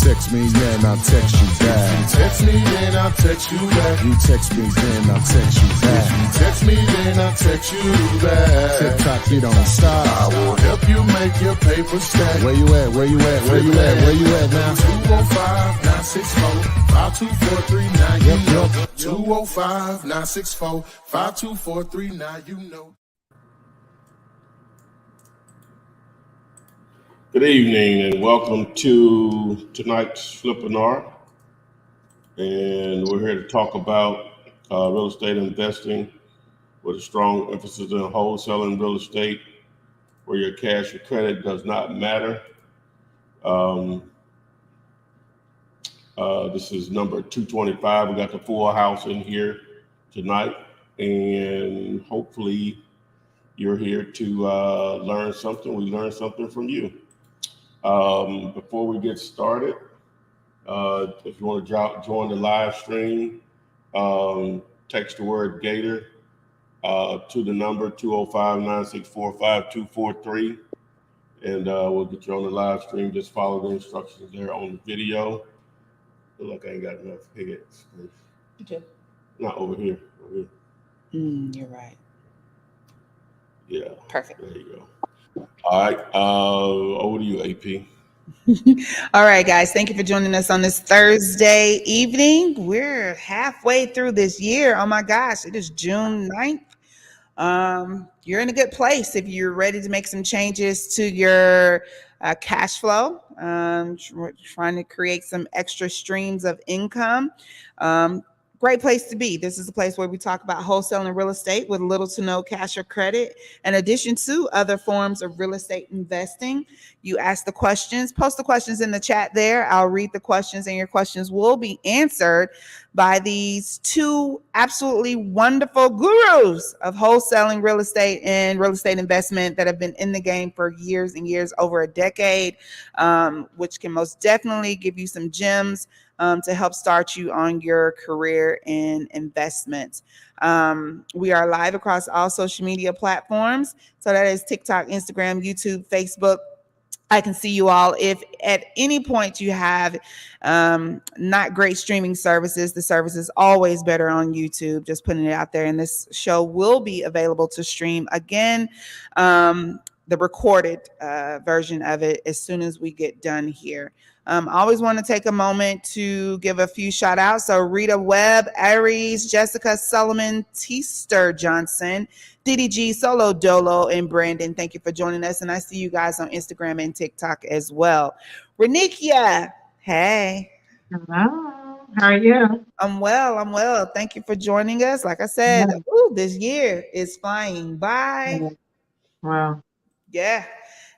Text me, then I'll text you back. Text me, then I'll text you back. You text me, then I'll text you back. Text me, then I'll text you back. TikTok, you don't stop. I will help you make your paper stack. Where you at? Where you at? Where you at? Where you at now? 205-964-52439. You know. 205-964-52439. You know. Good evening and welcome to tonight's Flipinar. And we're here to talk about real estate investing with a strong emphasis on wholesaling real estate where your cash or credit does not matter. This is number 225. We got the full house in here tonight, and hopefully you're here to learn something. We learned something from you. Before we get started, if you want to join the live stream, text the word Gator to the number 205-964-5243, and we'll get you on the live stream. Just follow the instructions there on the video. Feel like I ain't got enough head space. You do. Not over here. Over here. You're right. Yeah. Perfect. There you go. All right. Over to you, AP. All right, guys. Thank you for joining us on this Thursday evening. We're halfway through this year. Oh my gosh, it is June 9th. You're in a good place if you're ready to make some changes to your cash flow. Trying to create some extra streams of income. Great place to be. This is a place where we talk about wholesaling real estate with little to no cash or credit, in addition to other forms of real estate investing. You ask the questions, post the questions in the chat there. I'll read the questions, and your questions will be answered by these two absolutely wonderful gurus of wholesaling real estate and real estate investment that have been in the game for years and years, over a decade, which can most definitely give you some gems to help start you on your career in investments. We are live across all social media platforms. So that is TikTok, Instagram, YouTube, Facebook. I can see you all. If at any point you have not great streaming services, the service is always better on YouTube. Just putting it out there. And this show will be available to stream again, the recorded version of it, as soon as we get done here. I always want to take a moment to give a few shout outs. So Rita Webb, Aries, Jessica Solomon, Teaster Johnson, DDG, Solo Dolo, and Brandon. Thank you for joining us. And I see you guys on Instagram and TikTok as well. Renikia, hey. Hello. How are you? I'm well. Thank you for joining us. Like I said, this year is flying by. Wow. Yeah.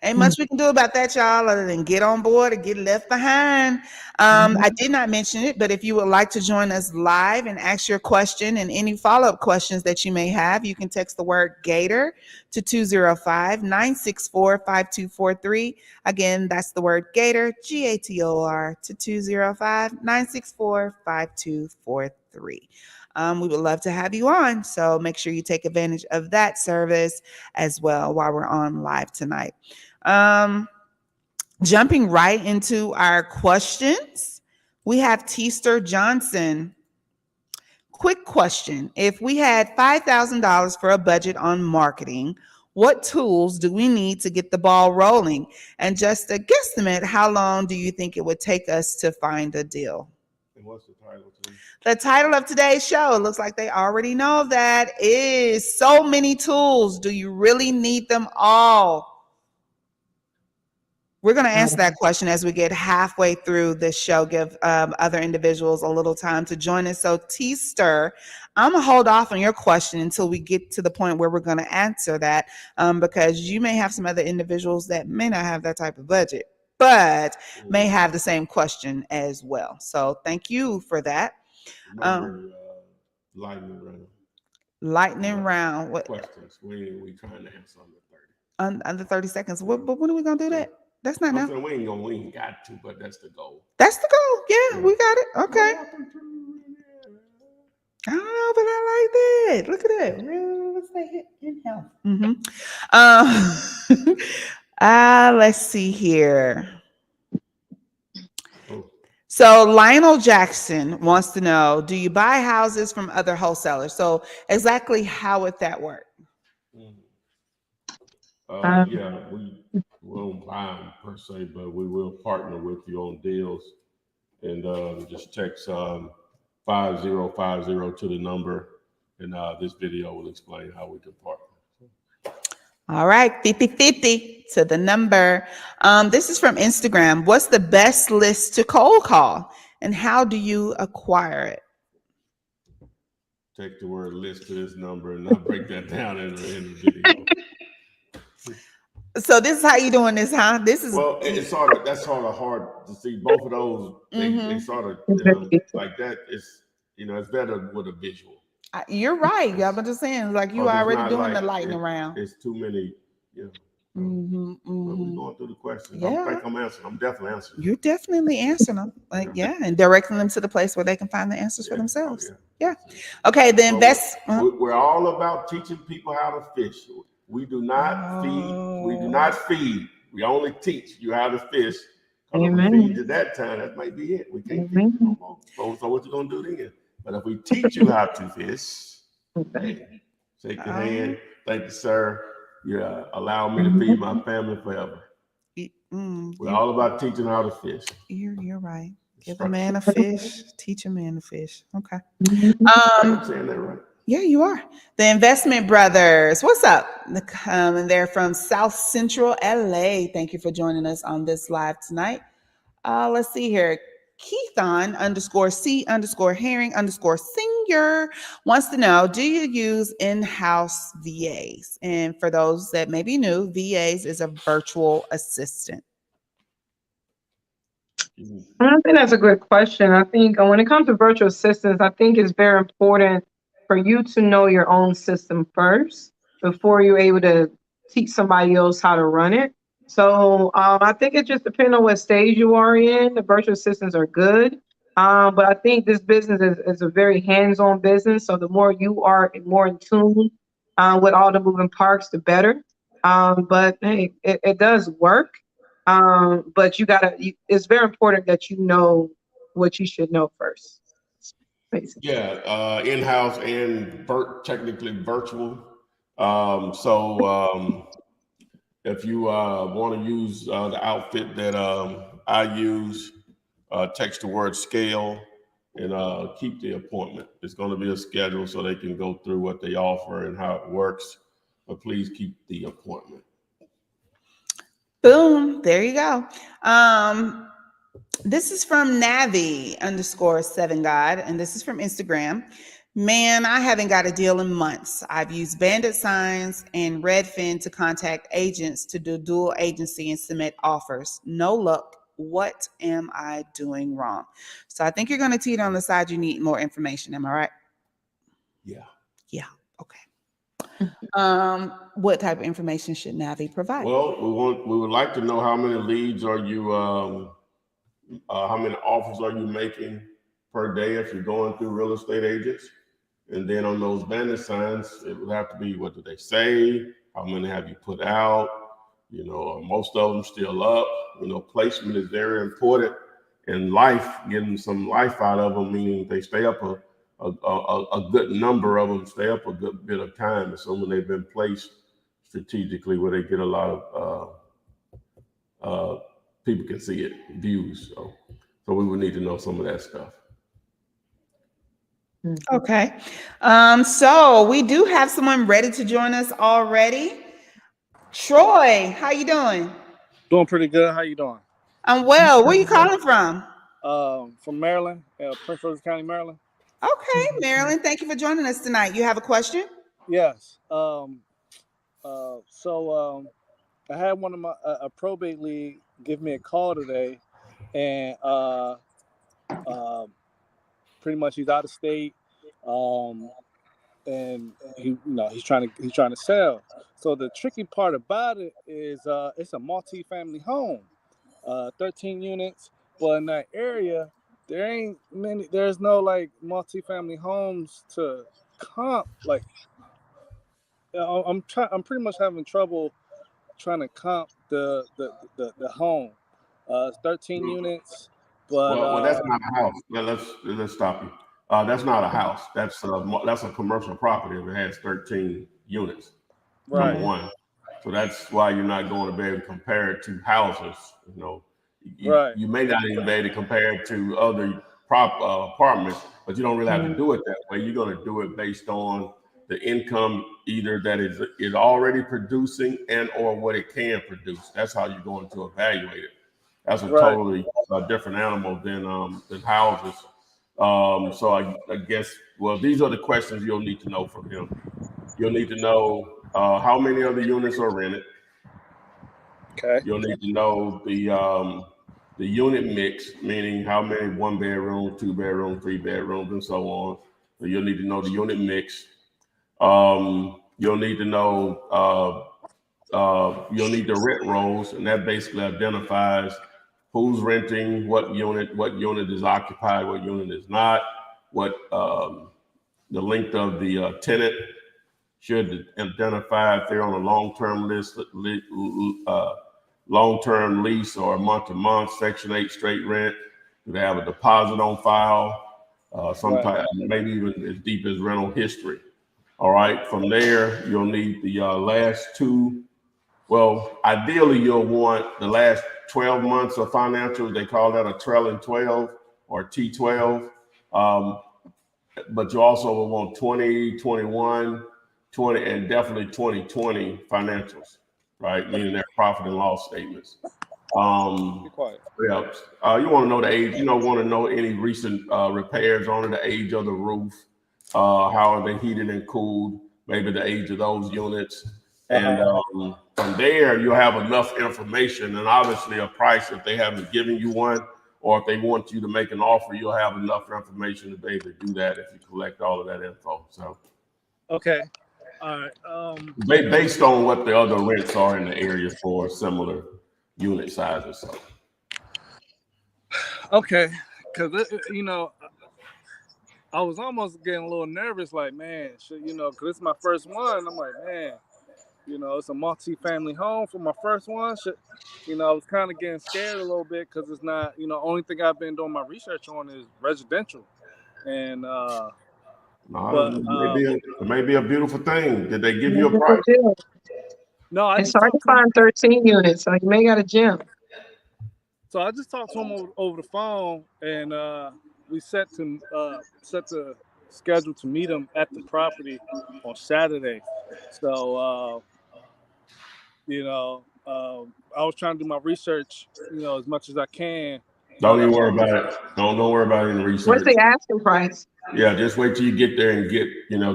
Ain't much we can do about that, y'all, other than get on board or get left behind. I did not mention it, but if you would like to join us live and ask your question and any follow-up questions that you may have, you can text the word Gator to 205-964-5243. Again, that's the word Gator, Gator, to 205-964-5243. We would love to have you on, so make sure you take advantage of that service as well while we're on live tonight. Jumping right into our questions, we have Teaster Johnson. Quick question. If we had $5,000 for a budget on marketing, what tools do we need to get the ball rolling? And just a guesstimate, how long do you think it would take us to find a deal? And what's the title today? The title of today's show, it looks like they already know that, is So Many Tools. Do you really need them all? We're going to answer that question as we get halfway through this show, give other individuals a little time to join us. So Teaster, I'm going to hold off on your question until we get to the point where we're going to answer that, because you may have some other individuals that may not have that type of budget, but may have the same question as well. So thank you for that. Lightning round. Lightning round. What Questions. We trying to answer under 30 seconds. But when are we going to do that? That's not now. We ain't got to, but that's the goal. That's the goal. Yeah, we got it. Okay. I don't know, but I like that. Look at that. Real estate in health. Let's see here. So Lionel Jackson wants to know, do you buy houses from other wholesalers? So exactly how would that work? Mhm. Um, Yeah, we won't buy them per se, but we will partner with you on deals. And just text 5050 to the number, and this video will explain how we can partner. All right, 50/50 to the number. This is from Instagram. What's the best list to cold call, and how do you acquire it? Take the word list to this number, and I'll break that down in the video. So this is how you doing this, huh? This is Well, it's sort of that's sort of hard to see. Both of those, they sort of like that. It's it's better with a visual. you're right. Yeah, but just saying, like you Because it's already not doing like the lightning round. it's too many. You know, Mm-hmm, but we're mm-hmm. going through the questions. Yeah. I think I'm answering. I'm definitely answering. You're definitely answering them. Like, yeah, and directing them to the place where they can find the answers for Yeah. Oh, themselves. yeah. Yeah. Okay, the Well, invest. we're all about teaching people how to fish. We do not feed. We do not feed. We only teach you how to fish. Because if we feed you that time, that might be it. We can't feed you no more. So what you gonna do then? But if we teach you how to fish, hey, shake your hand. Thank you, sir. You allow me to feed my family forever. We're all about teaching how to fish. You're right. Give a man a fish, teach a man to fish. Okay. I'm saying that right. Yeah, you are. The Investment Brothers. What's up? And they're from South Central LA. Thank you for joining us on this live tonight. Let's see here. Keithon underscore C underscore Herring underscore Senior wants to know, do you use in-house VAs? And for those that may be new, VAs is a virtual assistant. I think that's a good question. I think when it comes to virtual assistants, I think it's very important for you to know your own system first before you're able to teach somebody else how to run it. So I think it just depends on what stage you are in. The virtual assistants are good. But I think this business is a very hands-on business. So the more you are more in tune with all the moving parts, the better. But hey, it does work. But it's very important that you know what you should know first. Basically. Yeah, in-house and technically virtual. If you want to use the outfit that I use, text the word scale and keep the appointment. It's going to be a schedule so they can go through what they offer and how it works. But please keep the appointment. Boom. There you go. This is from Navi underscore 7God, and this is from Instagram. Man, I haven't got a deal in months. I've used bandit signs and Redfin to contact agents to do dual agency and submit offers. No luck. What am I doing wrong? So I think you're going to teeter on the side you need more information. Am I right? Yeah. Yeah. Okay. What type of information should Navi provide? Well, we would like to know how many leads are you how many offers are you making per day if you're going through real estate agents? And then on those bandit signs, it would have to be, what do they say? How many have you put out? Most of them still up. Placement is very important in life, getting some life out of them, meaning they stay up a good number of them stay up a good bit of time, assuming they've been placed strategically where they get a lot of people can see it, views. So we would need to know some of that stuff. Okay. So we do have someone ready to join us already. Troy, how you doing? Doing pretty good. How you doing? I'm well. Where you calling from? From Maryland, Prince George's County, Maryland. Okay, Marilyn. Thank you for joining us tonight. You have a question? Yes. I had one of my a probate league give me a call today, and pretty much he's out of state, and he's trying to sell. So the tricky part about it is it's a multi-family home, 13 units, but in that area there ain't many. There's no like multi-family homes to comp. Like I'm pretty much having trouble trying to comp the home. It's 13 units, But Well, that's not a house. Let's stop you. That's not a house. That's a commercial property if it has 13 units. right, Number one. So that's why you're not going to be able to compare it to houses. right, You may not even be able to compare it to other apartments, but you don't really have to do it that way. You're going to do it based on the income either that is already producing and or what it can produce. That's how you're going to evaluate it. That's a right. totally different animal than houses. So I guess, well, these are the questions you'll need to know from him. You'll need to know how many of the units are rented. Okay. You'll need to know the unit mix, meaning how many 1 bedroom, 2 bedroom, 3 bedrooms, and so on. So you'll need to know the unit mix. You'll need to know you'll need the rent rolls, and that basically identifies who's renting, what unit is occupied, what unit is not, what the length of the tenant should identify if they're on a long-term long-term lease or month-to-month, Section 8 straight rent. Do they have a deposit on file? Sometimes maybe even as deep as rental history. All right. From there, you'll need the last two. Well, ideally, you'll want the last 12 months of financials. They call that a trailing 12 or T12. But you also will want 20, 21, 20, and definitely 2020 financials, right? Meaning their profit and loss statements. Be quiet. Yeah. You want to know the age. You don't want to know any recent repairs on it, the age of the roof, how are they heated and cooled, maybe the age of those units. And from there, you'll have enough information and obviously a price if they haven't given you one, or if they want you to make an offer, you'll have enough information to be able to do that if you collect all of that info. So, okay, all right. Based on what the other rents are in the area for similar unit sizes. So. Okay, because I was almost getting a little nervous, like, man, because it's my first one. I'm like, man, it's a multi-family home for my first one. I was kind of getting scared a little bit because it's not, only thing I've been doing my research on is residential. And, it may be a beautiful thing. Did they give you a price? No, It's hard to find 13 units, so you may got a gym. So I just talked to him over the phone, and we set the schedule to meet him at the property on Saturday. So, I was trying to do my research, as much as I can. Don't even worry about it. Don't worry about any research. What's the asking price? Yeah, just wait till you get there and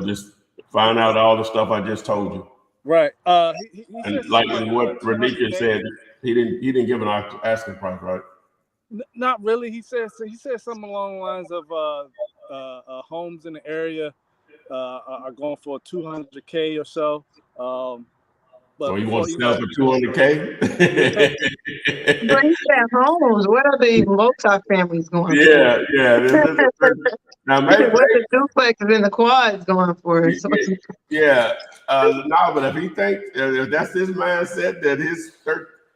just find out all the stuff I just told you. Right. He and like what Renika said, he didn't give an asking price, right? Not really. He said something along the lines of homes in the area are going for $200K or so. But so you want to sell for $200K? But he said homes. What are the multi-families going for? Yeah. Now maybe what the duplexes and the quads going for? Yeah. No, but if he thinks if that's his mindset that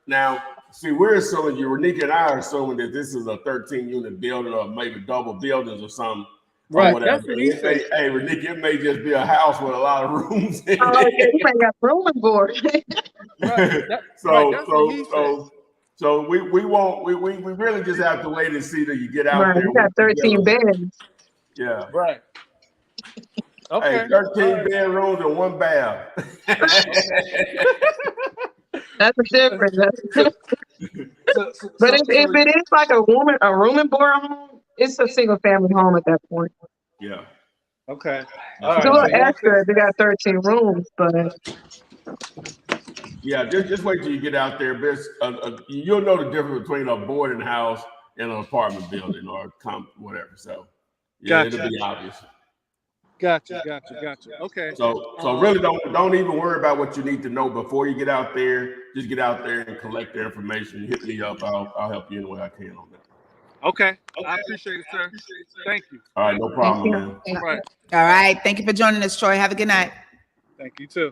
now. See, we're assuming Renika and I are assuming that this is a 13-unit building or maybe double buildings or something. Right. Or whatever. That's what he said. Hey, Renika, it may just be a house with a lot of rooms in Oh, yeah, you may got room and board. Right. So we really just have to wait and see till you get out there. You got 13 beds. Yeah. Right. Okay. Hey, 13 bedrooms and 1 bath. That's a difference. But if it is like a room and board home, it's a single family home at that point. Yeah. Okay. It's a little extra if they got 13 rooms, but yeah, just wait till you get out there. You'll know the difference between a boarding house and an apartment building or whatever. So yeah, gotcha. It'll be obvious. Gotcha. Okay. So really don't even worry about what you need to know before you get out there. Just get out there and collect the information. Hit me up. I'll help you any way I can on that. Okay. I appreciate it, sir. Thank you. All right, no problem, man. Right. All right. Thank you for joining us, Troy. Have a good night. Thank you too.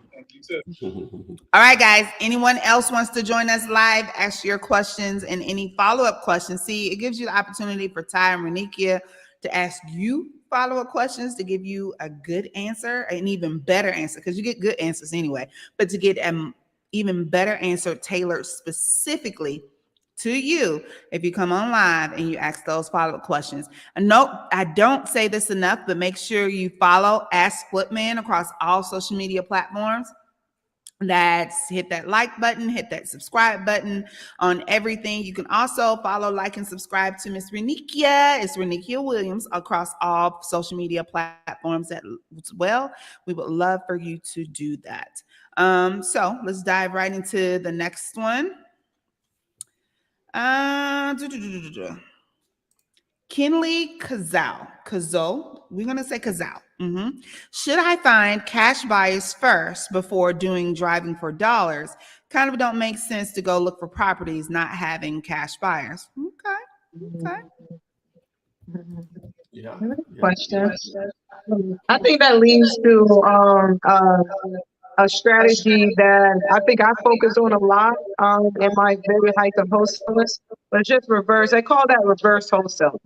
All right, guys. Anyone else wants to join us live? Ask your questions and any follow-up questions. See, it gives you the opportunity for Ty and Renikia to ask you follow-up questions to give you a good answer, an even better answer, because you get good answers anyway, but to get an even better answer tailored specifically to you if you come on live and you ask those follow-up questions. And note, I don't say this enough, but make sure you follow Ask Flipman across all social media platforms. That's hit that like button, hit that subscribe button on everything. You can also follow, like, and subscribe to Miss Renikia. It's Renikia Williams across all social media platforms as well. We would love for you to do that. So let's dive right into the next one. Kinley Kazal. We're going to say Kazal. Should I find cash buyers first before doing driving for dollars? Kind of don't make sense to go look for properties not having cash buyers. Okay. Yeah. Question. I think that leads to a strategy that I think I focus on a lot in my very height of wholesaling, but just reverse. They call that reverse wholesale.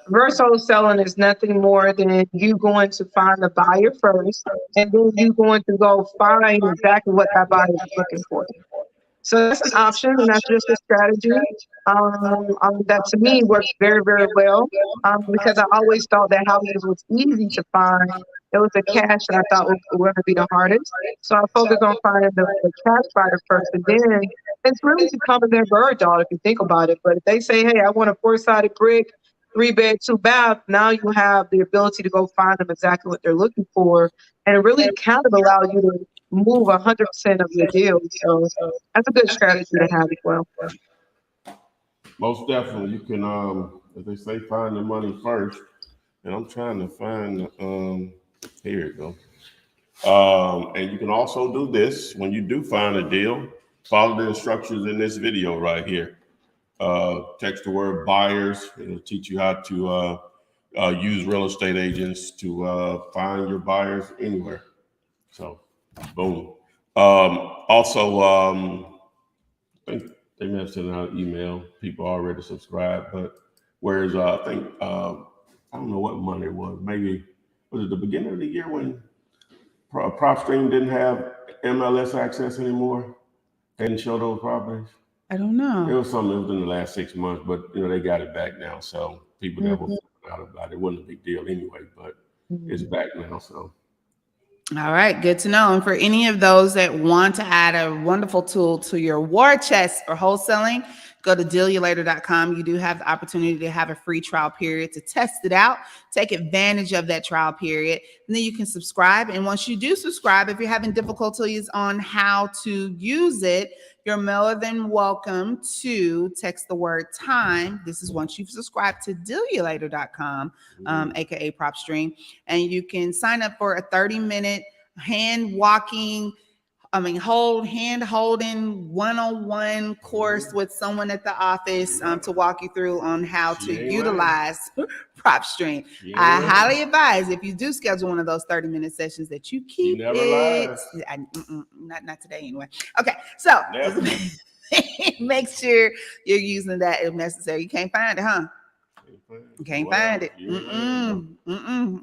Reverse wholesaling is nothing more than you going to find a buyer first, and then you going to go find exactly what that buyer is looking for. So that's an option, and that's just a strategy that to me works very, very well because I always thought that houses was easy to find. It was the cash that I thought was going to be the hardest. So I focused on finding the cash buyer first, and then it's really becoming their bird dog if you think about it. But if they say, hey, I want a four-sided brick, 3-bed, 2-bath, now you have the ability to go find them exactly what they're looking for, and it really kind of allow you to move 100% of your deal. So that's a good strategy to have as well. Most definitely, you can, as they say, find the money first. And I'm trying to find, here you go. And you can also do this when you do find a deal. Follow the instructions in this video right here. Text the word buyers. It'll teach you how to use real estate agents to find your buyers anywhere. So, boom. Also, I think they may have sent out an email. People already subscribed, but whereas I think I don't know what month it was. Maybe was it the beginning of the year when PropStream didn't have MLS access anymore? They didn't show those properties. I don't know. It was something that was in the last 6 months, but they got it back now. So people that were out about it, it wasn't a big deal anyway, but it's back now. So. All right, good to know. And for any of those that want to add a wonderful tool to your war chest or wholesaling, go to dealyoulater.com. You do have the opportunity to have a free trial period to test it out. Take advantage of that trial period. And then you can subscribe. And once you do subscribe, if you're having difficulties on how to use it, you're more than welcome to text the word time. This is once you've subscribed to dealyoulater.com, aka PropStream, and you can sign up for a 30-minute hand-holding one-on-one course with someone at the office to walk you through on how to utilize PropStream. I highly advise if you do schedule one of those 30-minute sessions that you keep it. Not today anyway. Okay, so make sure you're using that if necessary. You can't find it, huh? You can't find it.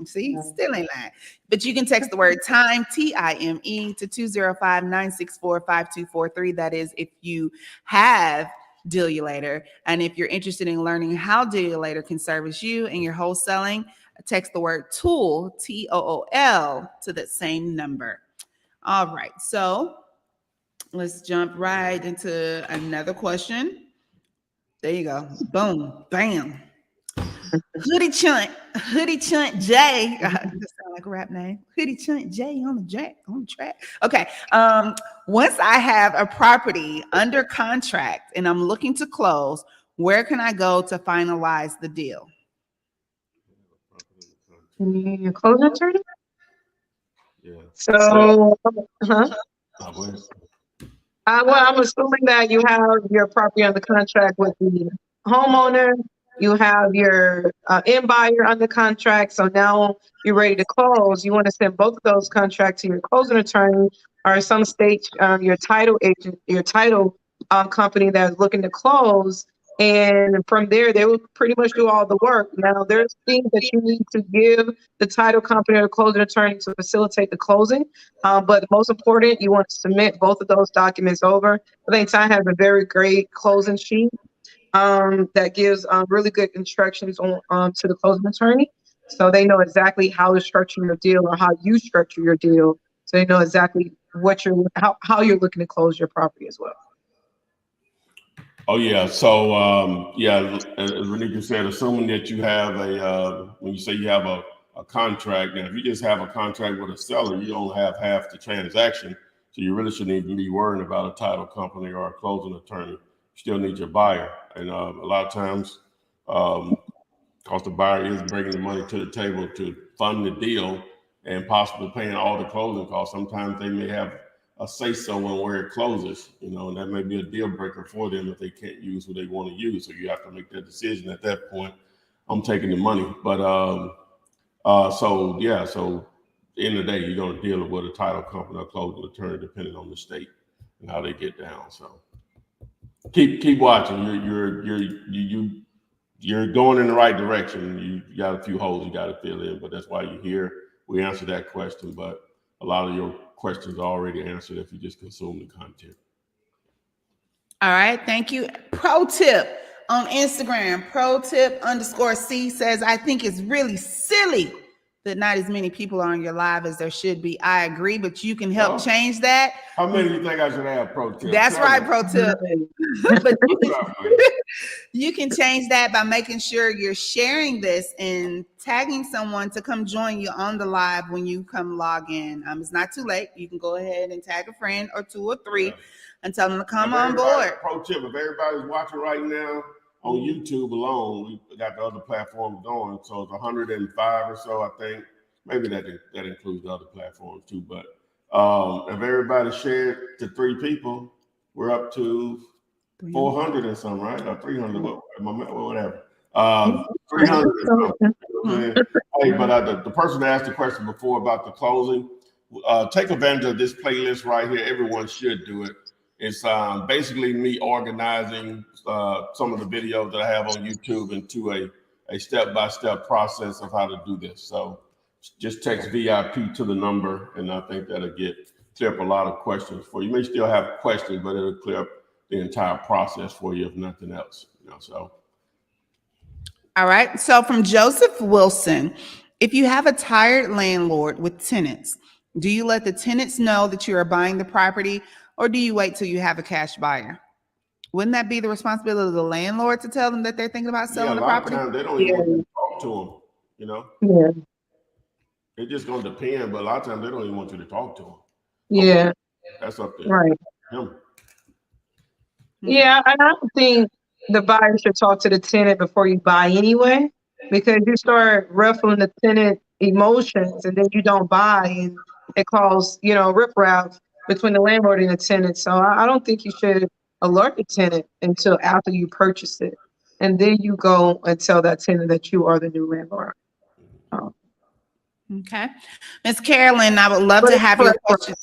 See, still ain't lying. But you can text the word time, TIME, to 205-964-5243. That is if you have Deal You Later. And if you're interested in learning how Deal You Later can service you and your wholesaling, text the word TOOL, TOOL, to that same number. All right, so let's jump right into another question. There you go. Boom, bam. Hoodie Chunt J. That sound like a rap name. Hoodie Chunt J on the track. Okay. Once I have a property under contract and I'm looking to close, where can I go to finalize the deal? Your closing attorney? Yeah. So, I'm assuming that you have your property under contract with the homeowner. You have your end buyer under contract. So now you're ready to close. You want to send both of those contracts to your closing attorney, or in some states, your title agent, your title company that's looking to close. And from there, they will pretty much do all the work. Now, there's things that you need to give the title company or the closing attorney to facilitate the closing. But most important, you want to submit both of those documents over. I think Ty has a very great closing sheet that gives really good instructions on to the closing attorney, so they know exactly how to structure your deal or how you structure your deal, so they know exactly what you're how you're looking to close your property as well. Oh yeah. So yeah, as Renika said, assuming that you have when you say you have a contract, now if you just have a contract with a seller, you don't have half the transaction, so you really shouldn't even be worrying about a title company or a closing attorney. You still need your buyer, and a lot of times, because the buyer is bringing the money to the table to fund the deal and possibly paying all the closing costs, sometimes they may have a say-so on where it closes, and that may be a deal breaker for them if they can't use who they want to use. So you have to make that decision at that point. I'm taking the money, but so yeah, so at the end of the day, you're going to deal with a title company or closing attorney, depending on the state and how they get down. So keep watching. You're going in the right direction. You got a few holes you got to fill in, but that's why you're here. We answered that question, but a lot of your questions are already answered if you just consume the content. All right, thank you. Pro tip on Instagram, pro tip _C says, I think it's really silly that not as many people are on your live as there should be. I agree, but you can help change that. How many do you think I should have, pro tip? That's right, pro tip. But you can change that by making sure you're sharing this and tagging someone to come join you on the live when you come log in. It's not too late. You can go ahead and tag a friend or two or three and tell them to come on board. Pro tip, if everybody's watching right now on YouTube alone, we got the other platforms going, so it's 105 or so, I think. Maybe that includes the other platforms too, but if everybody shared to 3 people, we're up to 400 and something, right? Or 300, whatever. 300 or something. Hey, but the person that asked the question before about the closing, take advantage of this playlist right here. Everyone should do it. It's basically me organizing some of the videos that I have on YouTube into a step-by-step process of how to do this. So just text VIP to the number, and I think that'll clear up a lot of questions for you. You may still have questions, but it'll clear up the entire process for you, if nothing else. So. All right. So from Joseph Wilson, if you have a tired landlord with tenants, do you let the tenants know that you are buying the property, or do you wait till you have a cash buyer? Wouldn't that be the responsibility of the landlord to tell them that they're thinking about selling the property? A lot of times they don't even want you to talk to them, Yeah. It's just going to depend, but a lot of times they don't even want you to talk to them. Yeah. That's up there. Right. Him. Yeah, and I don't think the buyer should talk to the tenant before you buy anyway, because you start ruffling the tenant emotions and then you don't buy, and it causes, riffraff between the landlord and the tenant. So I don't think you should alert the tenant until after you purchase it. And then you go and tell that tenant that you are the new landlord. Okay. Ms. Carolyn, I would love to have your question.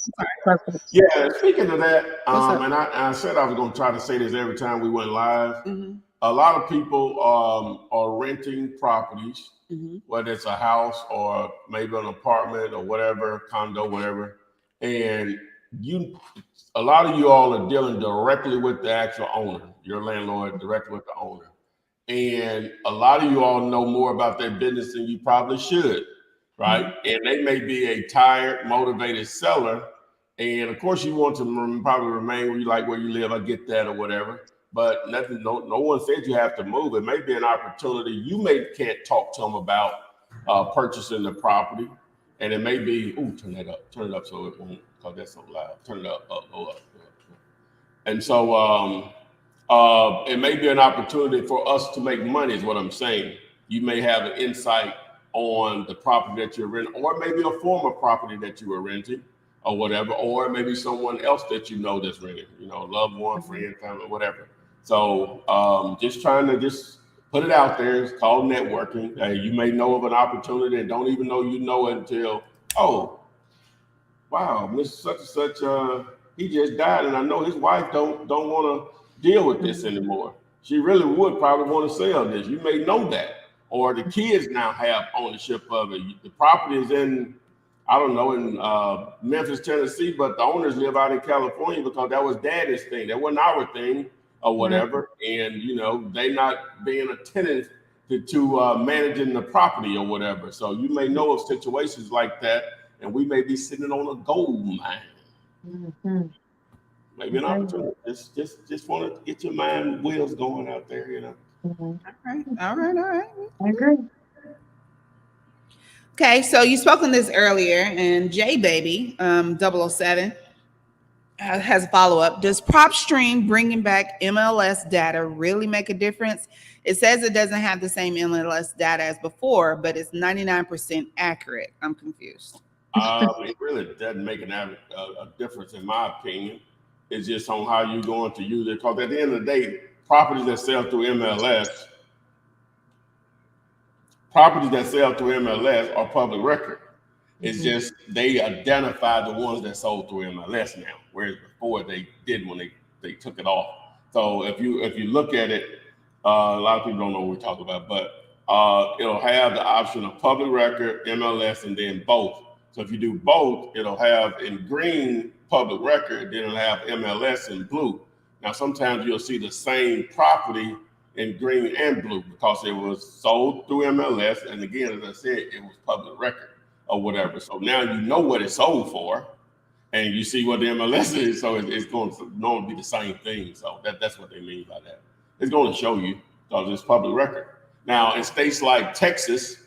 Yeah, speaking of that, and I said I was going to try to say this every time we went live. Mm-hmm. A lot of people are renting properties, whether it's a house or maybe an apartment or whatever, condo, whatever. And a lot of you all are dealing directly with the actual owner, your landlord, directly with the owner. And a lot of you all know more about their business than you probably should. Right. And they may be a tired, motivated seller. And of course, you want to probably remain where you like where you live. I get that or whatever. But no one said you have to move. It may be an opportunity. You can't talk to them about purchasing the property. And it may be, turn it up so it won't, because that's so loud. Turn it up. And so it may be an opportunity for us to make money is what I'm saying. You may have an insight on the property that you're renting, or maybe a former property that you were renting or whatever, or maybe someone else that you know that's renting, loved one, friend, family, whatever. So just trying to put it out there. It's called networking. You may know of an opportunity and don't even know you know it until, oh, wow, Mr. Such and Such, he just died, and I know his wife don't want to deal with this anymore. She really would probably want to sell this. You may know that, or the kids now have ownership of it. The property is in, I don't know, in Memphis, Tennessee, but the owners live out in California because that was daddy's thing. That wasn't our thing or whatever. And, you know, they not being attentive to managing the property or whatever. So you may know of situations like that, and we may be sitting on a gold mine. Mm-hmm. Maybe an opportunity. Just want to get your mind wheels going out there, you know. Mm-hmm. All right. I agree. Okay, so you spoke on this earlier, and J Baby 007 has a follow-up. Does PropStream bringing back MLS data really make a difference? It says it doesn't have the same MLS data as before, but it's 99% accurate. I'm confused. It really doesn't make a difference in my opinion. It's just on how you're going to use it. Because at the end of the day, properties that sell through MLS are public record. It's just they identify the ones that sold through MLS now, whereas before they did when they took it off. So if you look at it, a lot of people don't know what we're talking about, but it'll have the option of public record, MLS, and then both. So if you do both, it'll have in green public record, then it'll have MLS in blue. Now sometimes you'll see the same property in green and blue because it was sold through MLS, and again, as I said, it was public record or whatever. So now you know what it's sold for, and you see what the MLS is. So it's going to normally be the same thing. So that's what they mean by that. It's going to show you because it's public record. Now in states like Texas,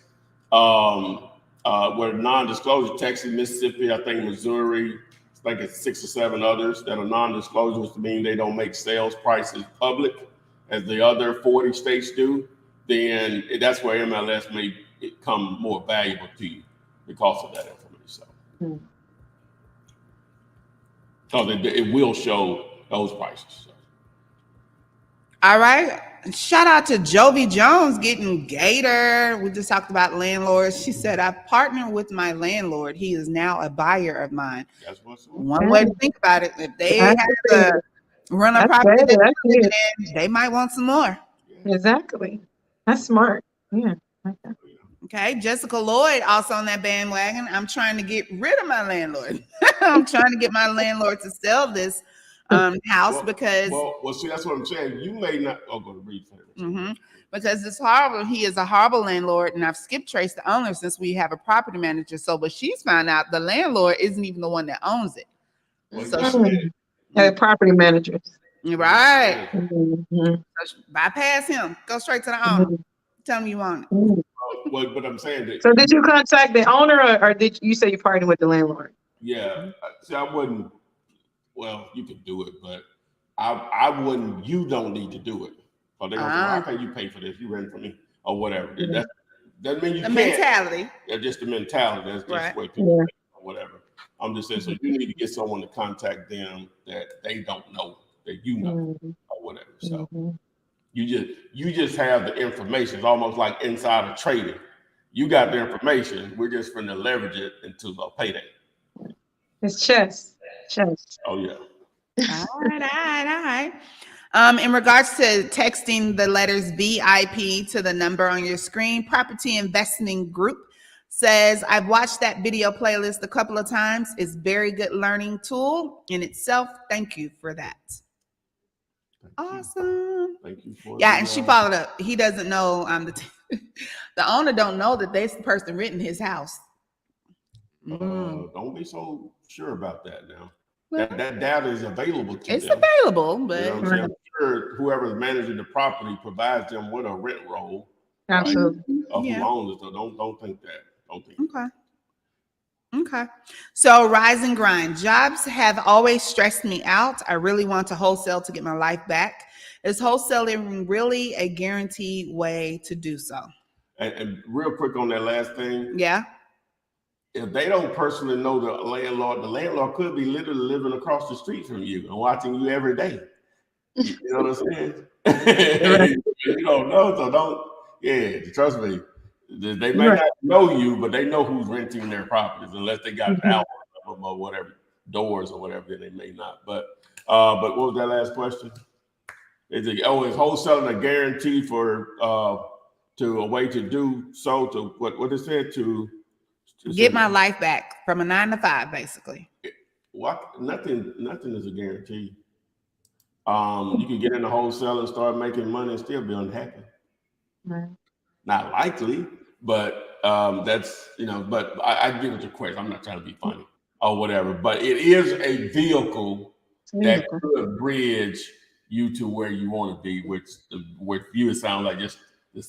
where non-disclosure, Texas, Mississippi, I think Missouri, I think it's 6 or 7 others that are non-disclosure, which mean they don't make sales prices public as the other 40 states do, then that's where MLS may become more valuable to you because of that information. So, because it will show those prices. So. All right. Shout out to Jovi Jones getting Gator. We just talked about landlords. She said, I've partnered with my landlord. He is now a buyer of mine. That's what's one way to think about it. If they have to run a property that they're living in, they might want some more. Exactly. That's smart. Yeah. Okay. Jessica Lloyd also on that bandwagon. I'm trying to get rid of my landlord. I'm trying to get my landlord to sell this house because see, that's what I'm saying. You may not go to read for it. Because it's horrible. He is a horrible landlord, and I've skip traced the owner since we have a property manager. So, but she's found out the landlord isn't even the one that owns it. Property managers, right? So bypass him. Go straight to the owner. Tell him you want it. But I'm saying that. So, did you contact the owner, or did you say you partnered with the landlord? Yeah. See, I wouldn't. Well, you could do it, but I wouldn't. You don't need to do it. So they're gonna say, how can you pay for this? You rent for me or whatever. That doesn't mean you can't. Mentality. That's just the mentality. That's just the way people think or whatever. I'm just saying. So you need to get someone to contact them that they don't know that you know or whatever. So you just have the information. It's almost like insider trading. You got the information. We're just going to leverage it into a payday. It's chess. Oh yeah. All right. In regards to texting the letters VIP to the number on your screen, Property Investing Group says, I've watched that video playlist a couple of times. It's a very good learning tool in itself. Thank you for that. Awesome. Thank you for and she followed up. He doesn't know the owner don't know that this person renting his house. Don't be so sure about that now. That data is available to them. It's available, but you know what I'm saying? I'm sure whoever's managing the property provides them with a rent roll. Absolutely. Right? Of who owns it. So don't think that. Don't think Okay. So rise and grind. Jobs have always stressed me out. I really want to wholesale to get my life back. Is wholesaling really a guaranteed way to do so? And real quick on that last thing. Yeah. If they don't personally know the landlord could be literally living across the street from you and watching you every day. You know what I'm saying? You don't know, so don't. Yeah, trust me. They may Right. not know you, but they know who's renting their properties, unless they got Mhm. power or whatever, doors or whatever. Then they may not. But what was that last question? Is wholesaling a guarantee for to a way to do so to what it said to Get my life back from a 9 to 5, basically. what? Nothing is a guarantee. You can get into wholesale and start making money and still be unhappy. Right. Not likely, but that's But I get what your question. I'm not trying to be funny or whatever, but it is a vehicle that Vehicle. could bridge you to where you want to be. Which with you, it sounds like just the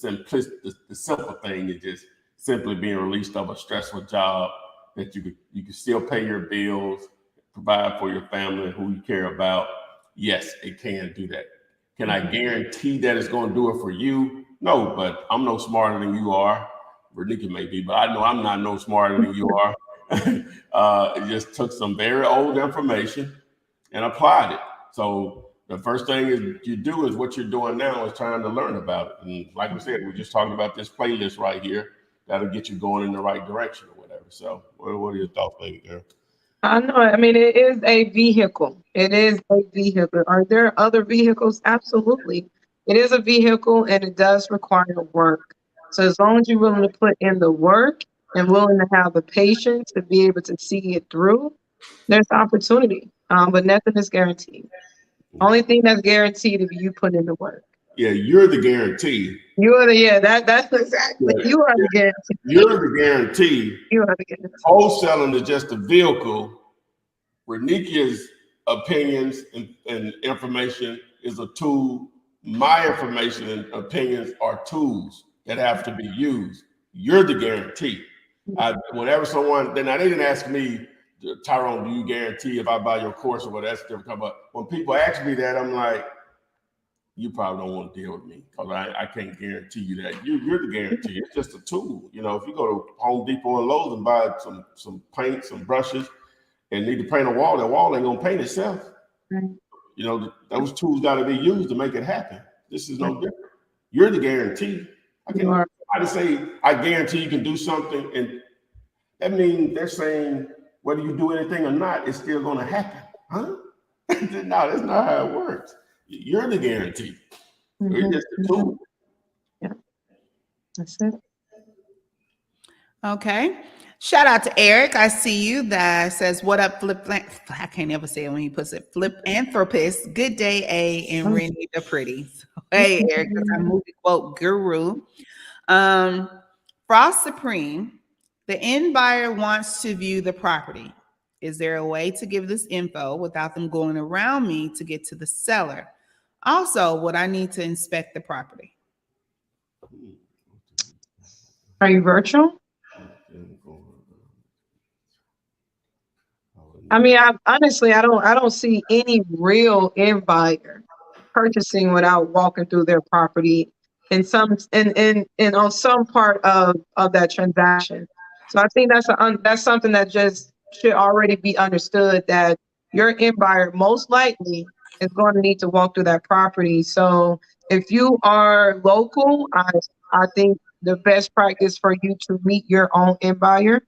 simple thing is just simply being released of a stressful job that you can still pay your bills, provide for your family, who you care about. Yes, it can do that. Can I guarantee that it's going to do it for you? No, but I'm no smarter than you are. Renika may be, but I know I'm not no smarter than you are. It just took some very old information and applied it. So the first thing you do is what you're doing now is trying to learn about it. And like we said, we're just talking about this playlist right here that'll get you going in the right direction or whatever. So what are your thoughts, baby girl? I know. I mean, it is a vehicle. It is a vehicle. Are there other vehicles? Absolutely. It is a vehicle and it does require work. So as long as you're willing to put in the work and willing to have the patience to be able to see it through, there's opportunity. But nothing is guaranteed. Only thing that's guaranteed is you put in the work. Yeah, you're the guarantee. You are that's exactly. Yeah, You are the guarantee. you're the guarantee. You are the guarantee. Wholesaling is just a vehicle. Renikia's opinions and information is a tool. My information and opinions are tools that have to be used. You're the guarantee. Whenever someone, then they didn't ask me, Tyrone, do you guarantee if I buy your course or whatever? That's different. But when people ask me that, I'm like, you probably don't want to deal with me because I can't guarantee you that. You're the guarantee. It's just a tool. If you go to Home Depot and Lowe's and buy some paint, some brushes, and need to paint a wall, that wall ain't gonna paint itself. Right. Those tools got to be used to make it happen. This is no different. You're the guarantee. I say I guarantee you can do something, and that means they're saying whether you do anything or not, it's still gonna happen. Huh? No, that's not how it works. You're the guarantee. You're just the tool. Yeah, that's it. Okay. Shout out to Eric. I see you. That says, "What up, Flip?" I can't ever say it when he puts it. Philanthropist. Good day, A and Rennie the Pretty. So, hey, Eric, that's our movie quote guru. Frost Supreme. The end buyer wants to view the property. Is there a way to give this info without them going around me to get to the seller? Also, would I need to inspect the property? Are you virtual? I mean, honestly, I don't see any real end buyer purchasing without walking through their property in some and on some part of that transaction. So I think that's something that just should already be understood, that your end buyer most likely is going to need to walk through that property. So if you are local, I think the best practice for you to meet your own end buyer.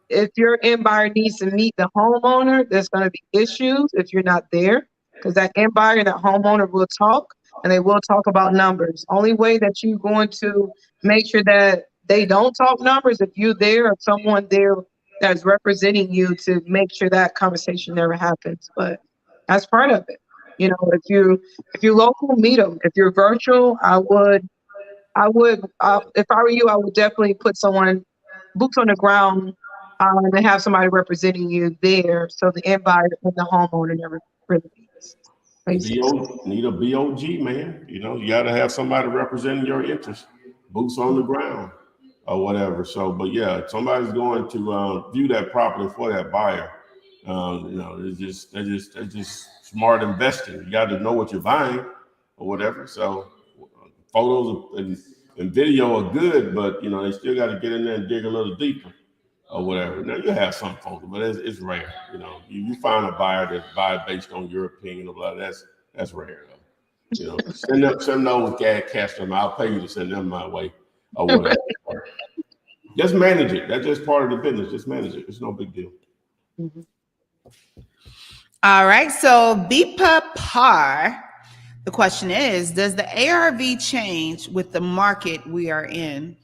If your end buyer needs to meet the homeowner, there's going to be issues if you're not there, because that end buyer and that homeowner will talk, and they will talk about numbers. Only way that you're going to make sure that they don't talk numbers if you're there or someone there that's representing you to make sure that conversation never happens. But that's part of it. If you're local, meet them. If you're virtual, if I were you, I would definitely put someone boots on the ground, and have somebody representing you there, so the end buyer and the homeowner never really meets. Need a BOG, man. You got to have somebody representing your interests, boots on the ground or whatever. So, but yeah, if somebody's going to view that property for that buyer, it's just smart investing. You got to know what you're buying or whatever. So photos and video are good, but they still got to get in there and dig a little deeper or whatever. Now you have some photos, but it's rare. You find a buyer that buy based on your opinion of that. That's rare though. You know, send those cash them. I'll pay you to send them my way or whatever. Just manage it. That's just part of the business. Just manage it. It's no big deal. Mhm. All right. So BPA par. The question is, does the ARV change with the market we are in?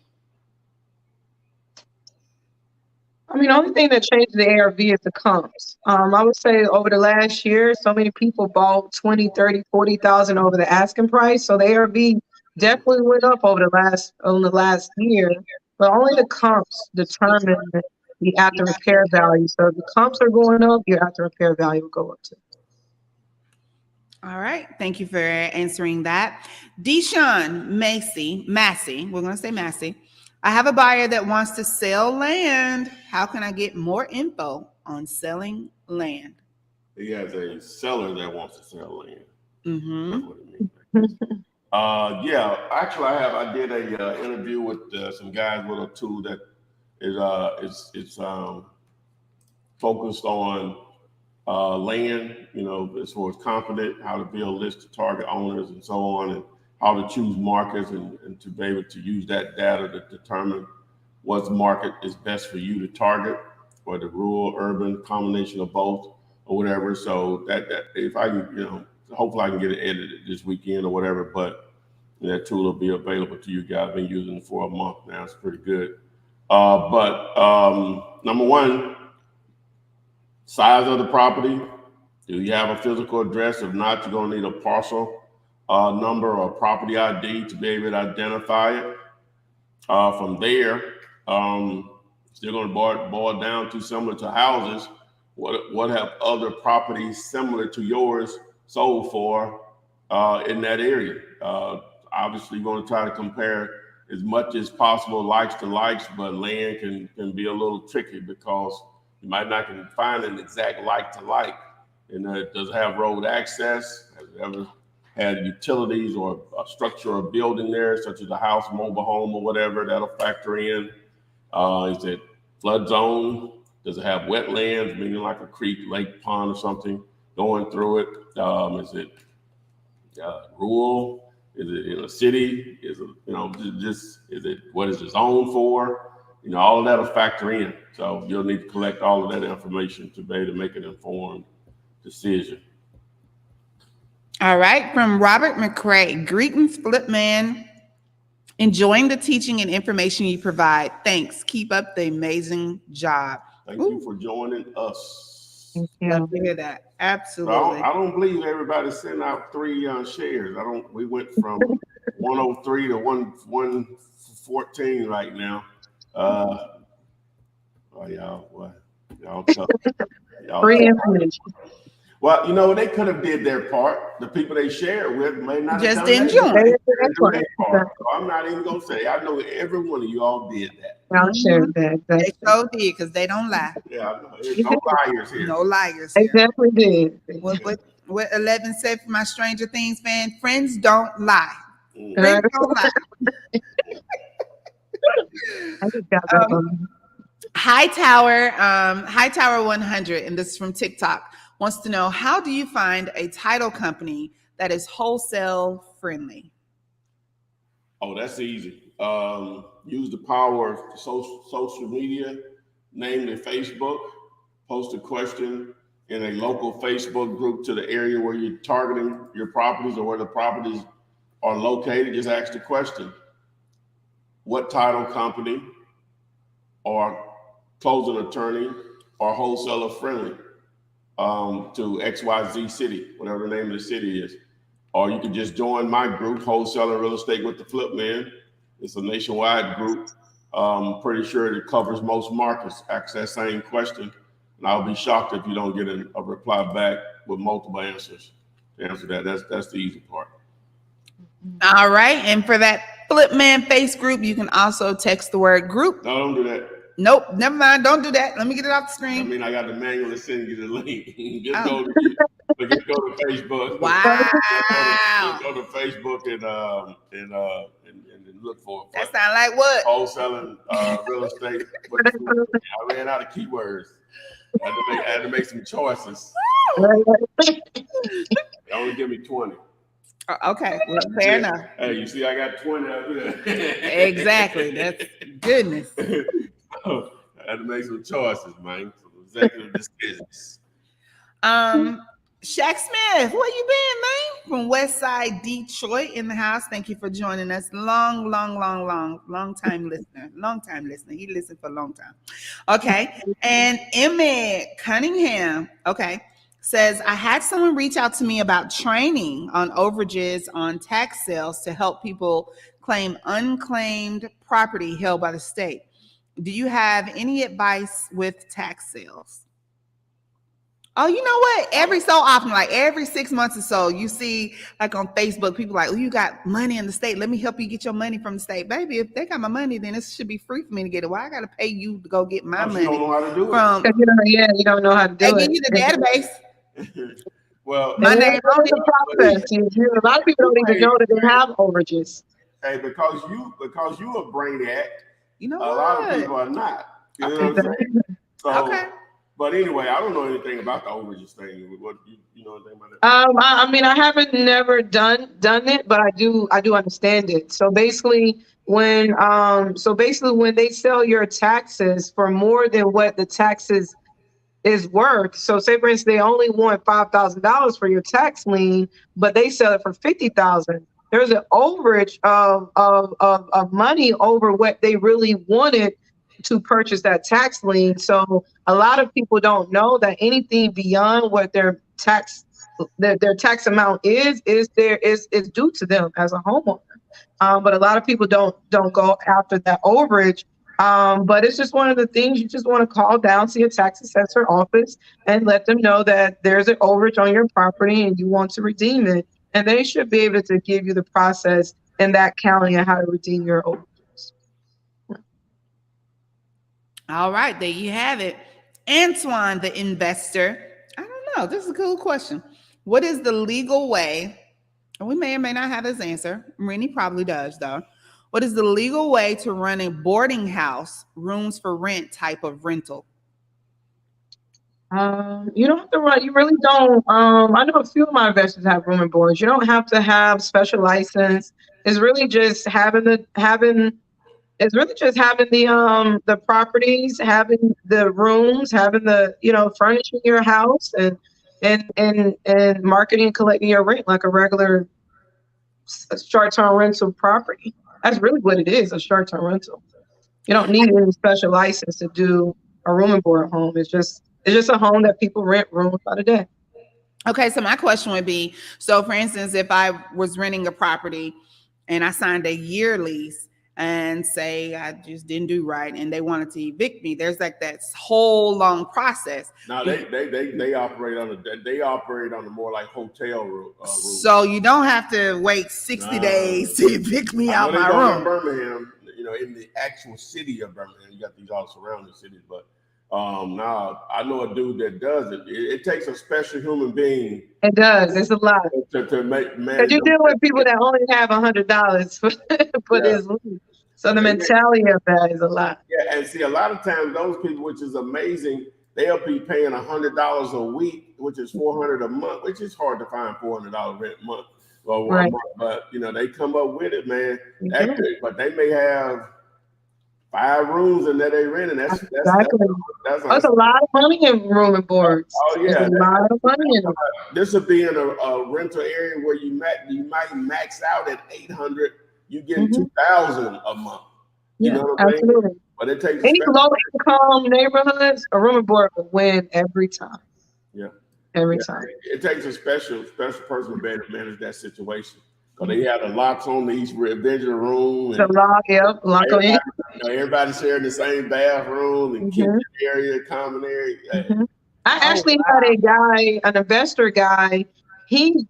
I mean, the only thing that changed the ARV is the comps. I would say over the last year, so many people bought 20, 30, 40,000 over the asking price. So the ARV definitely went up on the last year, but only the comps determine the after repair value. So if the comps are going up, your after repair value will go up too. All right. Thank you for answering that. Deshaun Massey, we're going to say Massey. I have a buyer that wants to sell land. How can I get more info on selling land? He has a seller that wants to sell land. Mm-hmm. That's what it means. Yeah, actually, I did a interview with some guys with a tool that is focused on land, you know, as far as confident, how to build lists to target owners and so on, and how to choose markets and to be able to use that data to determine what market is best for you to target, whether rural, urban, combination of both or whatever. So that if I can, you know, hopefully I can get it edited this weekend or whatever, but that tool will be available to you guys. I've been using it for a month now. It's pretty good. But number one, size of the property. Do you have a physical address? If not, you're gonna need a parcel number or property ID to be able to identify it. From there, still gonna boil down to similar to houses. What have other properties similar to yours sold for in that area? Obviously, you're gonna try to compare as much as possible likes to likes, but land can be a little tricky because you might not can find an exact like to like. And does it have road access? Has it ever had utilities or a structure or building there, such as a house, mobile home, or whatever? That'll factor in. Is it flood zone? Does it have wetlands, meaning like a creek, lake, pond, or something going through it? Is it rural? Is it in a city? Is it, you know, just is it what is it zoned for? You know, all of that will factor in. So you'll need to collect all of that information to be able to make an informed decision. All right. From Robert McCrae, greetings, Flip Man. Enjoying the teaching and information you provide. Thanks. Keep up the amazing job. Thank you for joining us. Thank you. Love to hear that. So Absolutely. I don't believe everybody sent out 3 shares. We went from 103 to 114 right now. Y'all tough. Free information. Well, you know, they could have did their part. The people they shared with may not Just have done didn't that. join. They They did didn't do their that. part. So I'm not even gonna say. I know every one of you all did that. I'll share that. They so did because they don't lie. Yeah, I know. There's no liars here. No liars They here. definitely did. What 11 said for my Stranger Things fan, friends don't lie. Mm. Friends don't lie. I just got that one. Hightower 100, and this is from TikTok, wants to know, how do you find a title company that is wholesale friendly? Oh, that's easy. Use the power of social media, namely Facebook, post a question in a local Facebook group to the area where you're targeting your properties or where the properties are located. Just ask the question, what title company or closing attorney or wholesaler friendly to XYZ city, whatever the name of the city is. Or you can just join my group, Wholesaler Real Estate with the Flip Man. It's a nationwide group. Pretty sure it covers most markets. Ask that same question, and I'll be shocked if you don't get a reply back with multiple answers to answer that. That's the easy part. All right. And for that Flip Man face group, you can also text the word group. No, don't do that. Nope, never mind. Don't do that. Let me get it off the I screen. mean, I got to manually send you the link. Just Oh. go to Facebook. Wow. Just go to Facebook and look for it. That sound like what? Wholesaling real estate. I ran out of keywords. I had to make some choices. They only give me 20. Okay, well, fair enough. Hey, you see, I got 20 up here. Exactly. That's goodness. So, I had to make some choices, man. Some executive decisions. Shaq Smith, where you been, man? From West Side Detroit in the house. Thank you for joining us. Long time listener. Long time listener. He listened for a long time. Okay. And Emmett Cunningham, okay, says, I had someone reach out to me about training on overages on tax sales to help people claim unclaimed property held by the state. Do you have any advice with tax sales? Oh, you know what? Every so often, like every 6 months or so, you see like on Facebook, people like, oh, you got money in the state. Let me help you get your money from the state. Baby, if they got my money, then it should be free for me to get it. Why I got to pay you to go get my money? You don't know how to do it. From, You don't know how to they do give it. you the database. Well, My And name that's on the it. process. A lot of people don't even know that they have overages. hey, because you a brainiac, You know a lot of what? people are not. You know what I'm saying? So, Okay. but anyway, I don't know anything about the overages thing. What you know anything about it? I mean, I haven't never done it, but I do understand it. So basically, when they sell your taxes for more than what the taxes is worth. So say for instance, they only want $5,000 for your tax lien, but they sell it for 50,000. There's an overage of money over what they really wanted to purchase that tax lien. So a lot of people don't know that anything beyond what their tax amount is due to them as a homeowner. But a lot of people don't go after that overage. But it's just one of the things you just want to call down to your tax assessor office and let them know that there's an overage on your property and you want to redeem it. And they should be able to give you the process in that county and how to redeem your overages. All right, there you have it. Antoine, the investor. I don't know. This is a cool question. What is the legal way? And we may or may not have this answer. Rennie probably does, though. What is the legal way to run a boarding house, rooms for rent type of rental? You don't have to run. You really don't. I know a few of my investors have room and boards. You don't have to have special license. It's really just having the properties, having the rooms, having the furnishing your house and marketing and collecting your rent like a regular short-term rental property. That's really what it is, a short-term rental. You don't need any special license to do a room and board home. It's just a home that people rent rooms by the day. Okay, so my question would be, so for instance, if I was renting a property and I signed a year lease and say I just didn't do right and they wanted to evict me, there's like that whole long process. Now they operate on the more like hotel rules. So you don't have to wait 60 days to evict me out my room. In Birmingham, in the actual city of Birmingham, you got these all surrounding cities, but now I know a dude that does it. It takes a special human being. It does. It's a lot to make man. Because you deal with people that only have $100 for this lease. So the mentality of that is a lot. Yeah, and see, a lot of times those people, which is amazing, they'll be paying $100 a week, which is $400 a month, which is hard to find $400 rent a month. Well, right. But they come up with it, man. But they may have 5 rooms in that they rent, and that's a lot of money in room and boards. Oh yeah, there's a lot of money in it. This would be in a rental area where you might max out at $800. You get $2,000 a month. You know what I'm absolutely. saying? But it takes any low income neighborhoods, a room and board will win every time. Yeah, every time. It takes a special person to be able to manage that situation. So they have the locks on each individual room. The lock, lock on it. Everybody sharing the same bathroom and kitchen area, common area. I actually had a guy, an investor guy. He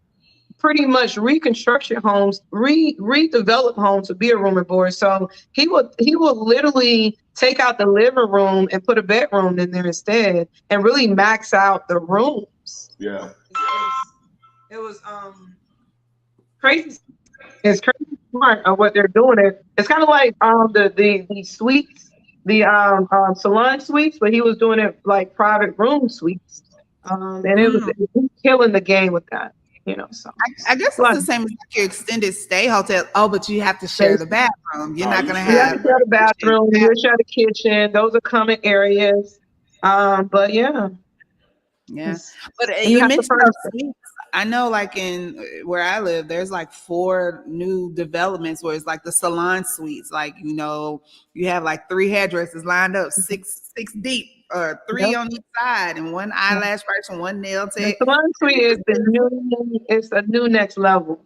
pretty much reconstruction homes, redevelop homes to be a room and board. So he would literally take out the living room and put a bedroom in there instead, and really max out the rooms. Yeah, it was crazy. It's crazy smart of what they're doing. It's kind of like the suites, the salon suites, but he was doing it like private room suites, and it was killing the game with that. So I guess it's the same as like your extended stay hotel. Oh, but you have to share the bathroom. You're not gonna you have have to share the bathroom, you share the kitchen. Those are common areas. But yeah, yeah. But and you you have to mentioned furnish those suites. I know, like in where I live, there's like 4 new developments where it's like the salon suites. Like you have like 3 hairdressers lined up, six deep, or 3 Yep. on each side, and 1 eyelash person, 1 nail The tech. salon suite is it's a new next level.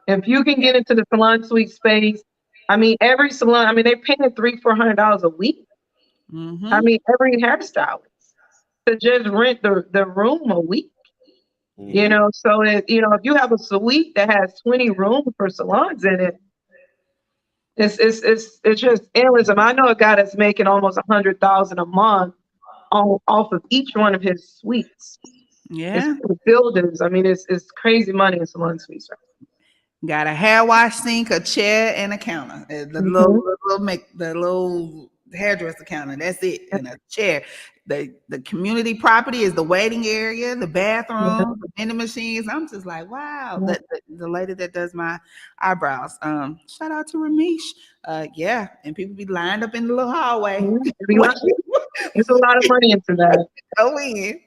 If you can get into the salon suite space, I mean, every salon, I mean, they're paying $300-400 a week. Mm-hmm. I mean, every hairstylist to just rent the room a week. So if you have a suite that has 20 rooms for salons in it, it's just endless. I know a guy that's making almost 100,000 a month off of each one of his suites. It's Yeah. buildings. I mean, it's crazy money in salon suites. Got a hair wash sink, a chair, and a counter. The little hairdresser counter. That's it, and a chair. The community property is the waiting area, the bathroom, the vending machines. I'm just like, wow. The lady that does my eyebrows. Shout out to Ramesh. Yeah, and people be lined up in the little hallway. There's a lot of money into that. Go in.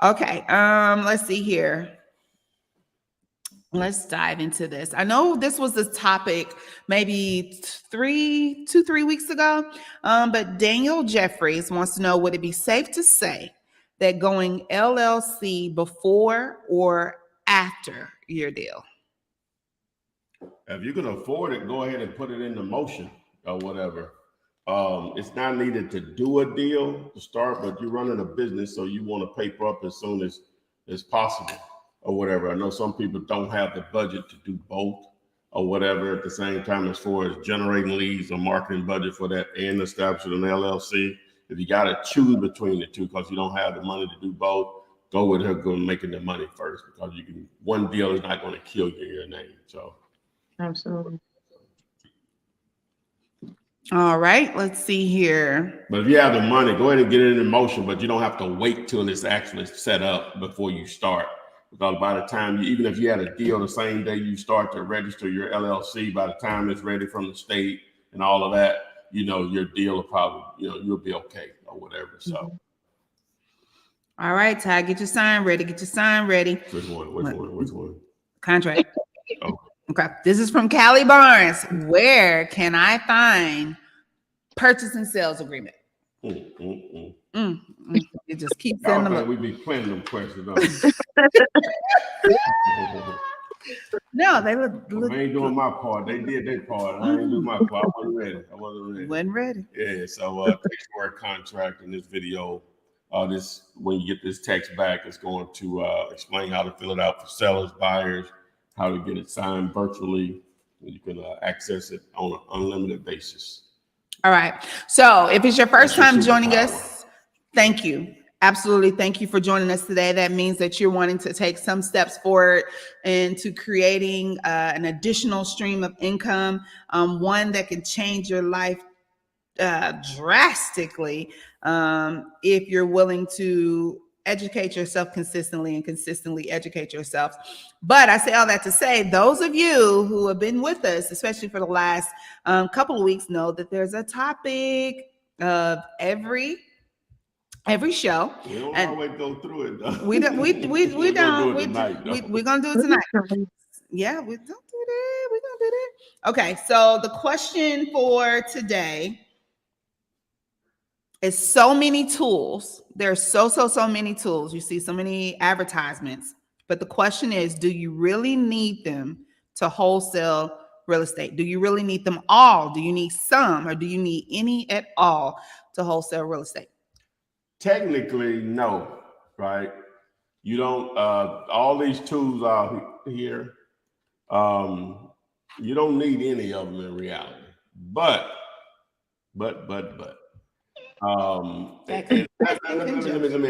Okay. Let's see here. Let's dive into this. I know this was the topic maybe 3 weeks ago, but Daniel Jeffries wants to know, would it be safe to say that going LLC before or after your deal? If you can afford it, go ahead and put it into motion or whatever. It's not needed to do a deal to start, but you're running a business, so you want to paper up as soon as possible or whatever. I know some people don't have the budget to do both or whatever at the same time, as far as generating leads or marketing budget for that and establishing an LLC. If you got to choose between the two because you don't have the money to do both, go with her, go making the money first, because one deal is not going to kill your name. So absolutely. All right, let's see here. But if you have the money, go ahead and get it in motion, but you don't have to wait till it's actually set up before you start. Because by the time even if you had a deal the same day you start to register your LLC, by the time it's ready from the state and all of that, your deal will probably, you'll be okay or whatever. So. All right, Ty, get your sign ready. Get your sign ready. Which one? Contract. Oh. Okay. This is from Callie Barnes. Where can I find purchase and sales agreement? It just keeps sending them. We be playing them questions. No, they look. I ain't doing my part. They did their part. I ain't doing my part. I wasn't ready. Yeah. So text word contract in this video. When you get this text back, it's going to explain how to fill it out for sellers, buyers, how to get it signed virtually. You can access it on an unlimited basis. All right. So if it's your first time joining us, thank you. Absolutely. Thank you for joining us today. That means that you're wanting to take some steps forward into creating an additional stream of income, one that can change your life drastically if you're willing to educate yourself consistently and consistently educate yourself. But I say all that to say, those of you who have been with us, especially for the last couple of weeks, know that there's a topic of every show. We don't always go through it though. We don't. We're gonna do it tonight. Yeah, we don't do that. We're gonna do that. Okay, so the question for today is so many tools. There's so many tools. You see so many advertisements, but the question is, do you really need them to wholesale real estate? Do you really need them all? Do you need some, or do you need any at all to wholesale real estate? Technically, no, right? You don't, all these tools are here. You don't need any of them in reality, but. Let me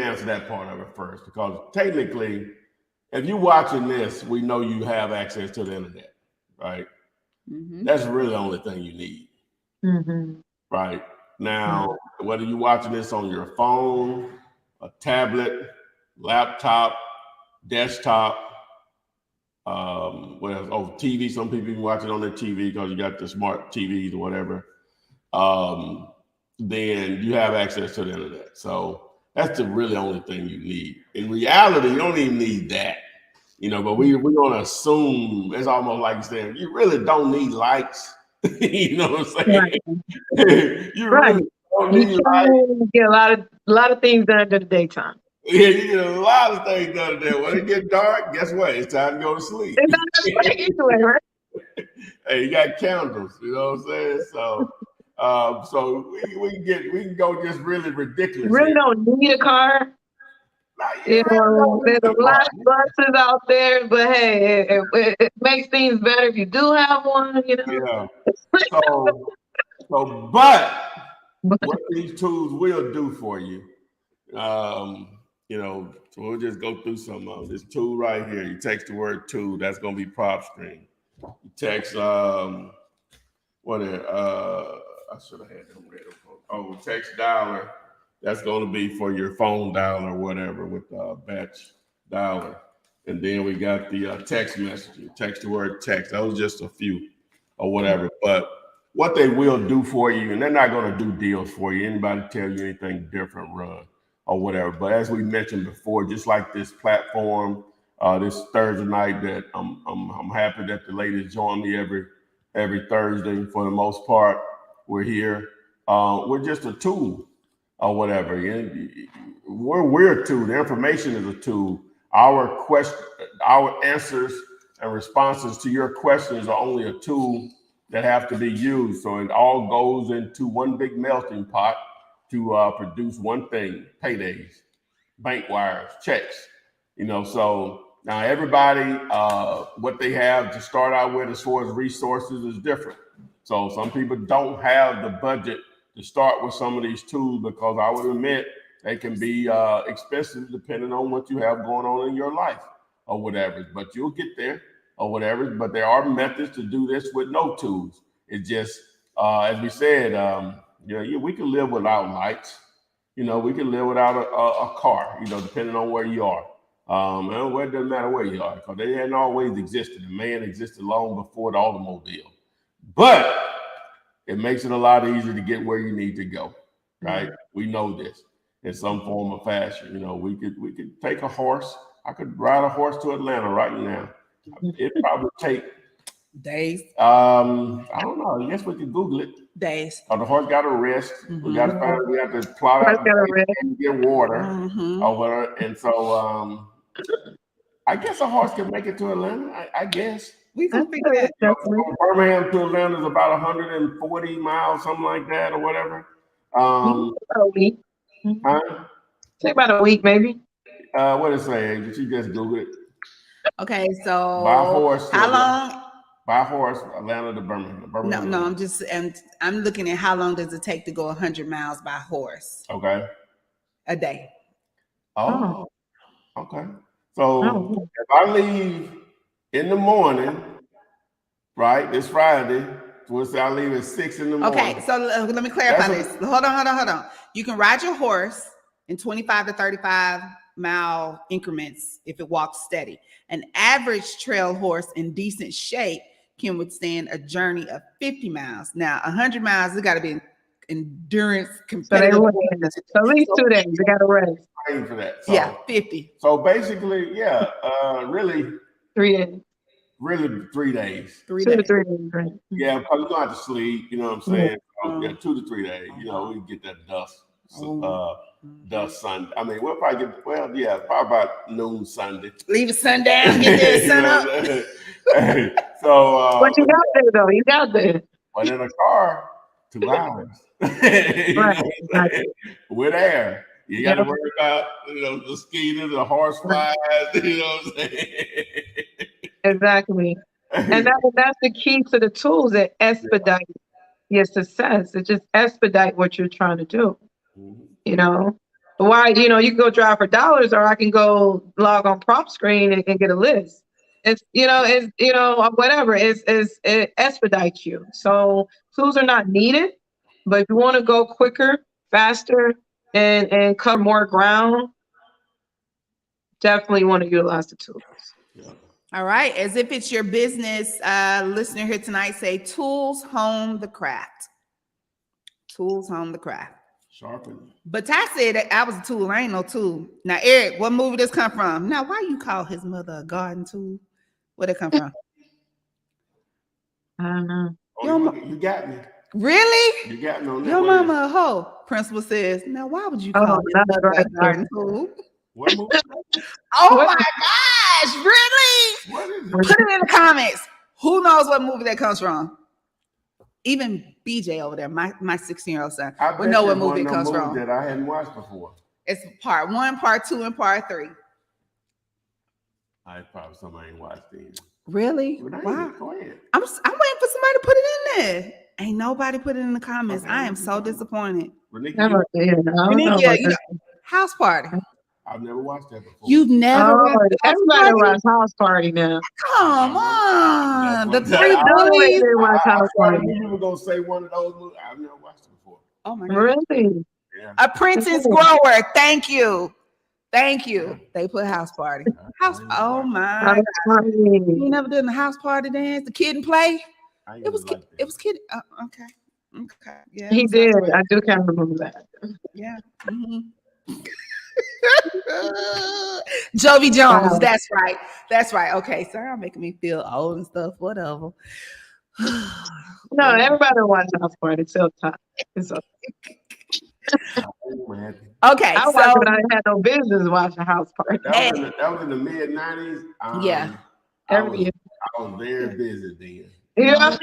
answer that part of it first, because technically, if you're watching this, we know you have access to the internet, right? Mm-hmm. That's really the only thing you need, right? Now, whether you're watching this on your phone, a tablet, laptop, desktop. What else? Oh, TV. Some people can watch it on their TV because you got the smart TVs or whatever. Then you have access to the internet. So that's the really only thing you need. In reality, you don't even need that. But we're going to assume it's almost like saying you really don't need likes. You know what I'm saying? Right. You Right. really don't You need likes. can get a lot of things done during the daytime. Yeah, you get a lot of things done there. When it gets dark, guess what? It's time to go to sleep. It's not that great anyway, right? Hey, you got candles. You know what I'm saying? So we can go just really ridiculous. You really here. don't need a car. You know, there's a lot of buses out there, but hey, it makes things better if you do have one. You know. Yeah. But what these tools will do for you, so we'll just go through some of this tool right here. You text the word tool, that's gonna be prop string. You text I should have had them ready. Oh, text dialer, that's gonna be for your phone dial or whatever with batch dialer. And then we got the text messaging, text the word text. That was just a few or whatever. But what they will do for you, and they're not going to do deals for you. Anybody tell you anything different, run or whatever. But as we mentioned before, just like this platform, this Thursday night, that I'm happy that the ladies join me every Thursday for the most part. We're here. We're just a tool or whatever. We're a tool. The information is a tool. Our answers and responses to your questions are only a tool that have to be used. So it all goes into one big melting pot to produce one thing: paydays, bank wires, checks. So now everybody, what they have to start out with as far as resources is different. So some people don't have the budget to start with some of these tools because I would admit they can be expensive depending on what you have going on in your life or whatever. But you'll get there or whatever. But there are methods to do this with no tools. It's just, as we said, we can live without lights. We can live without a car, depending on where you are. And it doesn't matter where you are because they hadn't always existed. The man existed long before the automobile. But it makes it a lot easier to get where you need to go, right? Mm-hmm. We know this in some form or fashion. We could take a horse. I could ride a horse to Atlanta right now. It probably take days. I don't know. I guess we could Google it. Days. The horse got to rest. Mm-hmm. We have to plot out and get water or whatever. And so I guess a horse can make it to Atlanta. I guess. We can figure that. From Birmingham to Atlanta is about 140 miles, something like that, or whatever. About a week. Huh? Take about a week, maybe. What did it say? Did you just Google it? Okay, so by horse. How long? By horse, Atlanta to Birmingham. No, I'm looking at how long does it take to go 100 miles by horse? Okay. A day. Oh. Okay. So if I leave in the morning, right? It's Friday. So I leave at 6 in the morning. Okay, so let me clarify this. Hold on. You can ride your horse in 25 to 35 mile increments if it walks steady. An average trail horse in decent shape can withstand a journey of 50 miles. Now, 100 miles, it got to be endurance competitive. So at least 2 days. You got to rest. For that. So, 50. So basically, really 3 days. Really 3 days. 2 to 3 days. Right? Yeah, because you're going to have to sleep, you know what I'm saying? So, 2 to 3 days, we can get that dust. Dust Sunday. I mean, we'll probably get, probably about noon Sunday. Leave it sundown, get there sun up. So, but you got there though. You got there. But in a car, 2 hours. With air. You got to worry about, the mosquitoes, the horse flies, you know what I'm saying? Exactly. And that's the key to the tools that expedite your success. It just expedite what you're trying to do. Why, you can go drive for dollars, or I can go log on prop screen and get a list. It's whatever. It expedites you. So tools are not needed, but if you want to go quicker, faster, and cover more ground, definitely want to utilize the tools. Yeah. All right. As if it's your business, listener here tonight, say tools home the craft. Tools home the craft. Sharpen. But Ty said that I was a tool. I ain't no tool. Now, Eric, what movie this come from? Now, why you call his mother a garden tool? Where'd it come from? I don't know. Oh, you got me. Really? You got me on that. Your What mama a hoe. Principal says, now why would you Oh, call his that's mother a right. garden tool? What movie? Oh What? my gosh, really? What is it? Put it in the comments. Who knows what movie that comes from? Even BJ over there, my 16-year-old son, I would bet know what that's movie one it of them comes movies from. that I hadn't watched before. It's part 1, part 2, and part 3. It's probably something I ain't watched then. Really? But I Wow. ain't, go ahead. I'm waiting for somebody to put it in there. Ain't nobody put it in the comments. Okay, I am so disappointed. Renika, Never did. I don't know Yeah, about you know, this. house party. I've never watched that before. You've never Oh, watched House everybody Party? watch House Party now. Come on. The That's what- three I always bullies. did watch I House thought Party. you were gonna say one of those movies. I've never watched it before. Oh my God. Really? Yeah. Apprentice Grower. Thank you. Thank you. They put house party. Oh my House God. Party. You never done the house party dance? The kid and play? I ain't It was really kid. like that. It was kid. Okay. Okay. Yeah. He it was did. house party. I do kind of remember that. Yeah. Jovi Jones. Wow. That's right. That's right. Okay. Sorry, I'm making me feel old and stuff. Whatever. No, everybody watch House Party. It's so tough. It's so Man, Okay. I watched it, but I didn't have no business watching House Party. that was in the mid '90s. Yeah. Every year. I was very busy then. Yeah.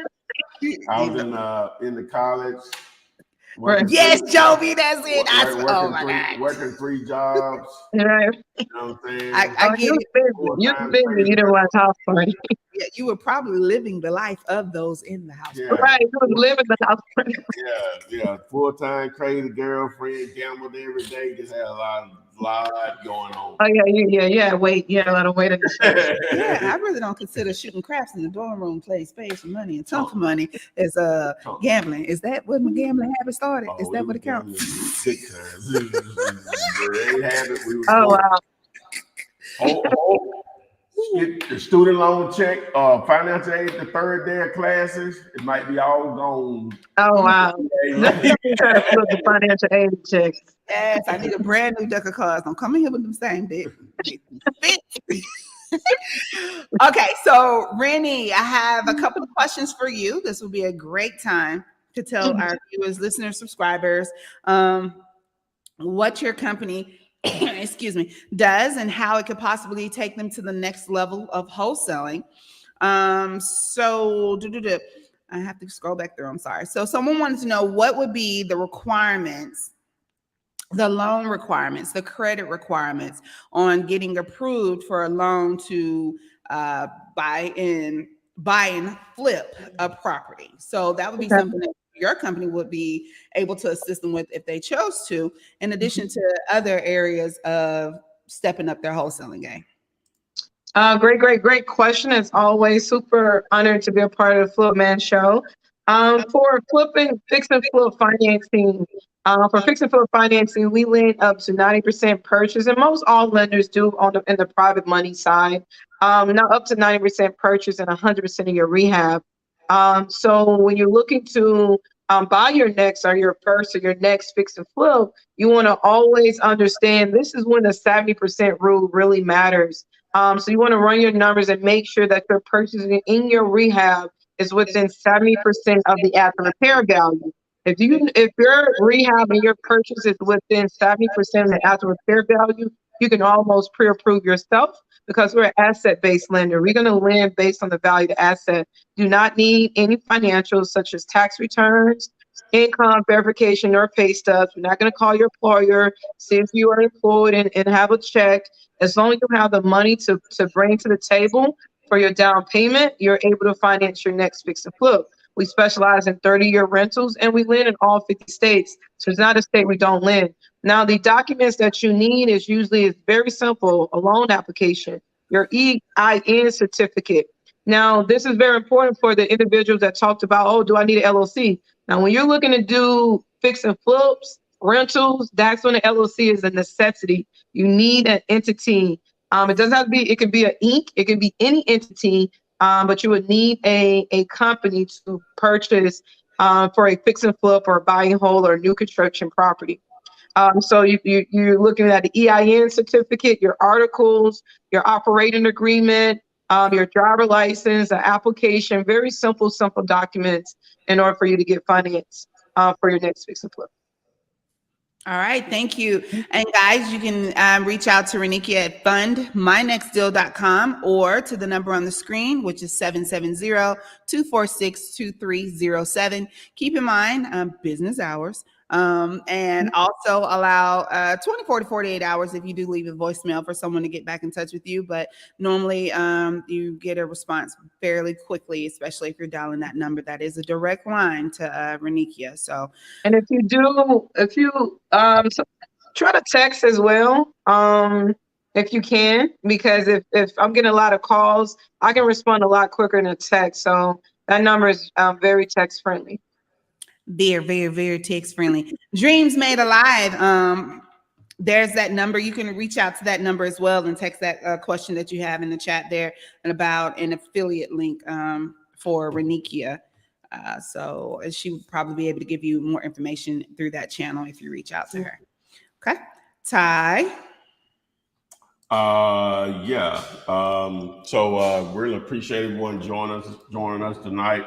I was in the college. Right. Yes, Jovi, that's it. Oh my working God. working 3 jobs. Right. You know what I'm saying? I get you it. was busy. You was busy. You didn't watch House Party. Yeah, you were probably living the life of those in the house. Yeah, Right. You was living the House Party. yeah. Full-time crazy girlfriend, gambled every day. Just had a lot going on. Oh yeah. Wait, yeah, let him wait in the show. Yeah, I really don't consider shooting craps in the dorm room, playing spades for money and ton for money as gambling. Is that when my gambling habit started? Is that what it counts? 6 times. They had it. We was Oh wow. Get the student loan check, financial aid, the 3rd day of classes, it might be all gone. Oh wow. Nothing trying to flip the financial aid checks. Yes, I need a brand new deck of cards. Don't come in here with them same bit. Okay, so Rennie, I have a couple of questions for you. This will be a great time to tell our viewers, listeners, subscribers, what your company excuse me, does and how it could possibly take them to the next level of wholesaling. I have to scroll back through. I'm sorry. So someone wanted to know what would be the requirements, the loan requirements, the credit requirements on getting approved for a loan to buy and flip a property. So that would be something that your company would be able to assist them with if they chose to, in addition to other areas of stepping up their wholesaling game. Great question. As always, super honored to be a part of the Flip Man Show. For fix and flip financing, we lend up to 90% purchase, and most all lenders do in the private money side. Now up to 90% purchase and 100% of your rehab. So when you're looking to buy your next or your first or your next fix and flip, you want to always understand this is when the 70% rule really matters. So you want to run your numbers and make sure that your purchasing in your rehab is within 70% of the after repair value. If your rehab and your purchase is within 70% of the after repair value, you can almost pre-approve yourself because we're an asset-based lender. We're going to lend based on the value of the asset. Do not need any financials such as tax returns, income verification, or pay stubs. We're not going to call your employer, see if you are employed and have a check. As long as you have the money to bring to the table for your down payment, you're able to finance your next fix and flip. We specialize in 30-year rentals, and we lend in all 50 states. So it's not a state we don't lend. Now, the documents that you need is very simple: a loan application, your EIN certificate. Now, this is very important for the individuals that talked about, oh, do I need an LLC? Now, when you're looking to do fix and flips, rentals, that's when the LLC is a necessity. You need an entity It doesn't have to be, it can be an Inc., it can be any entity, but you would need a company to purchase for a fix and flip or buy and hold or new construction property. So you're looking at the EIN certificate, your articles, your operating agreement, your driver license, an application, very simple documents in order for you to get finance for your next fix and flip. All right, thank you. And guys, you can reach out to Renikia at fundmynextdeal.com or to the number on the screen, which is 770-246-2307. Keep in mind, business hours. And also allow 24 to 48 hours if you do leave a voicemail for someone to get back in touch with you. But normally you get a response fairly quickly, especially if you're dialing that number. That is a direct line to Renikia. So, and if you so try to text as well, if you can, because if I'm getting a lot of calls, I can respond a lot quicker than text. So that number is very text friendly. Very, very, very text friendly. Dreams Made Alive. There's that number. You can reach out to that number as well and text that question that you have in the chat there and about an affiliate link for Renikia. So she would probably be able to give you more information through that channel if you reach out to her. Okay. Ty. Yeah. So really appreciate everyone joining us tonight.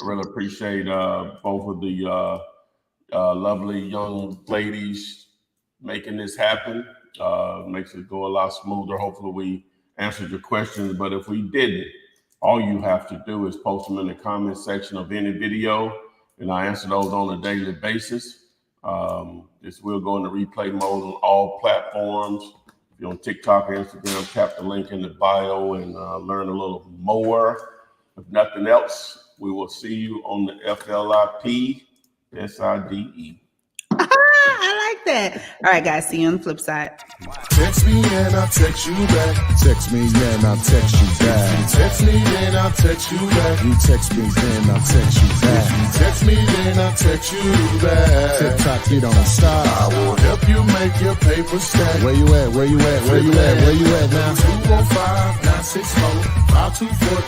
Really appreciate both of the lovely young ladies making this happen. Makes it go a lot smoother. Hopefully we answered your questions, but if we didn't, all you have to do is post them in the comment section of any video, and I answer those on a daily basis. This will go into replay mode on all platforms. If you're on TikTok or Instagram, tap the link in the bio and learn a little more. If nothing else, we will see you on the FLIP SIDE. I like that. All right, guys. See you on the flip side. Text me and I'll text you back. Text me, then I'll text you back. Text me then I'll text you back. You text me, then I'll text you back. Text me then I'll text you back. TikTok, you don't stop. I will help you make your paper stack. Where you at? Where you at? Where you at? Where you at now? 215-964-5243.